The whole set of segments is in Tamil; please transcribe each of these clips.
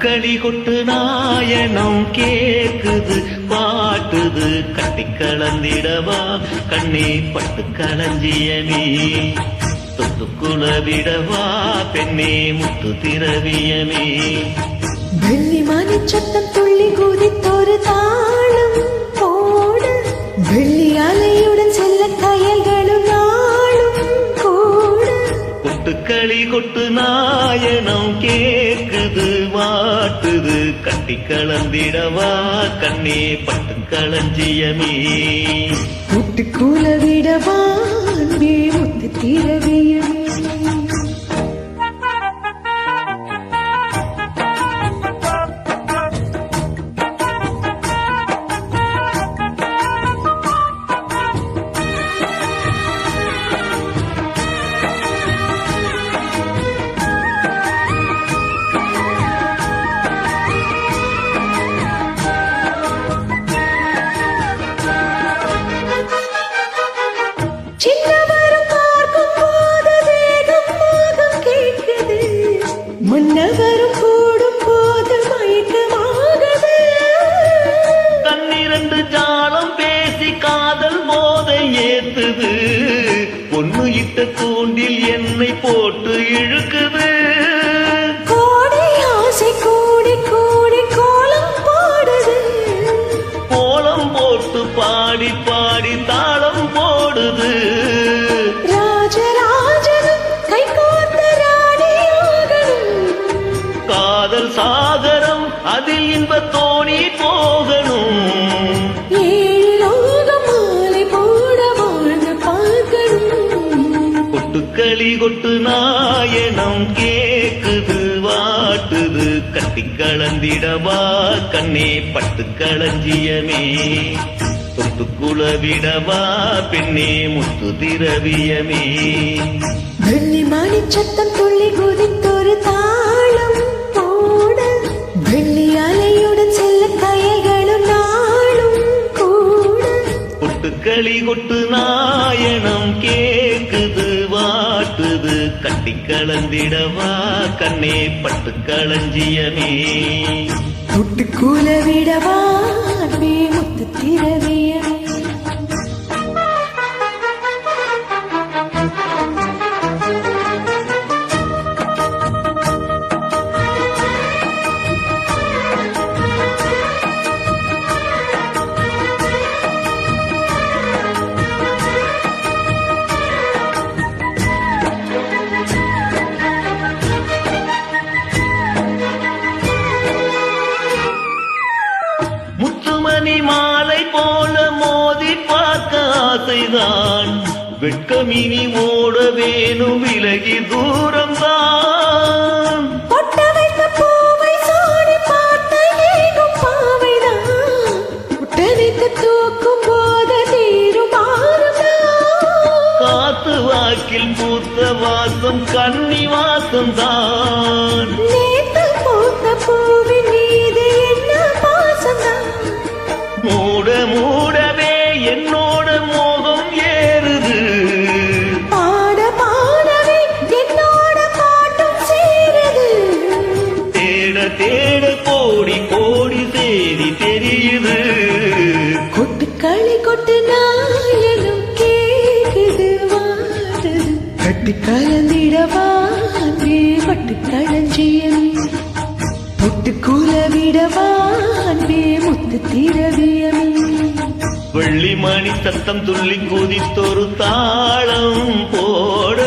கொட்டுக்களி கொட்டு நாயனம் கேக்குது பாட்டுது கட்டி கலந்திடவா கண்ணே பட்டு களஞ்சியமே தொட்டுக்குள விடவா பெண்ணே முத்து திரவியமே வெள்ளி மணி சத்தம் துள்ளி குதித்தொரு தாளம் போட வெள்ளி அலையுடன் செல்ல கயல்களும் நாளும் கூட கொட்டுக்களி கொட்டு நாயனம் கேக்குது மாட்டுது கட்டி கலந்திடவா கண்ணே பட்டு களஞ்சியமே முட்டுக்குல விடவா அன்பே முத்து திரவியமே சின்னவரும் பார்க்கும் போது வேகம் மோகம் கேட்குது முன்னவரும் கூடும் போது மயக்கமாகுது கண்ணிரண்டு ஜாலம் பேசி காதல் போதை ஏத்துது பொண்ணு இட்ட தூண்டில் என்னை போட்டு இழுக்குது கோடை ஆசை கூடி கூடி கோலம் போடுது கோலம் போட்டு பாடி பாடி தாளம் போடுது ராஜராஜனும் கை கோர்த்த ராணியாகணும் காதல் சாகரம் அதில் இன்ப தோணி போகணும் ஏழு லோகம் மாலை போட வாழ்ந்து பார்க்கணும் கொட்டுக்களி கொட்டு நாயனம் கேக்குது வாட்டுது கட்டி கலந்திடவா கண்ணே பட்டு களஞ்சியமே தொட்டுக்குள விடவா பெண்ணே முத்து திரவியமே வெள்ளி மணி சத்தம் துள்ளி குதித்தொரு தாளம் போட வெள்ளி அலையுடன் செல்ல கயல்களும் நாளும் கூட கொட்டுக்களி கொட்டு நாயனம் கேக்குது வாட்டுது கட்டி கலந்திடவா கண்ணே பட்டு களஞ்சியமே முட்டுக்குல விடவா அன்பே முத்து திரவியமே முத்துமணி மாலை போல மோதி பார்க்க ஆசைதான் வெட்கமினி ஓட வேணும் விலகி தூரம்தான் பொட்ட வைத்த பூவை சோடி பார்த்த ஏகும் பாவைதான் புட்ட வைத்து தூக்கும் போது தீரும் ஆறுதான் காத்து வாக்கில் பூத்த வாசம் கன்னி வாசம் தான் நேத்து பூத்த பூவின் மீது என்ன பாசம்தான் மூட மூடவே என்னோட மோகம் ஏறுது பாட பாடவே என்னோட பாட்டும் சேருது தேட தேட கோடி கோடி தேடி தெரியுது கொட்டுக்களி கொட்டு நாயனும் கேக்குது வாடுது கட்டி கலந்திடவா அன்பே பட்டு களஞ்சியமே முட்டுக்குல விடவா அன்பே முத்து திரவியமே வெள்ளி மணி சத்தம் துள்ளி குதித்தொரு தாளம் போட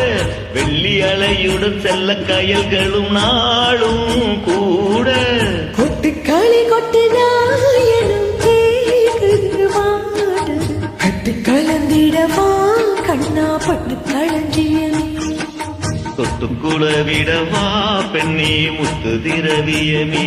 வெள்ளி அலையுடன் செல்ல கயல்களும் நாளும் கூட கொட்டுக்களி கொட்டு நாயனும் கேக்குது வாடுது கட்டி கலந்திடவா கண்ணா பட்டு களஞ்சியமே தொட்டுக்குள விடவா பெண்ணே முத்து திரவியமே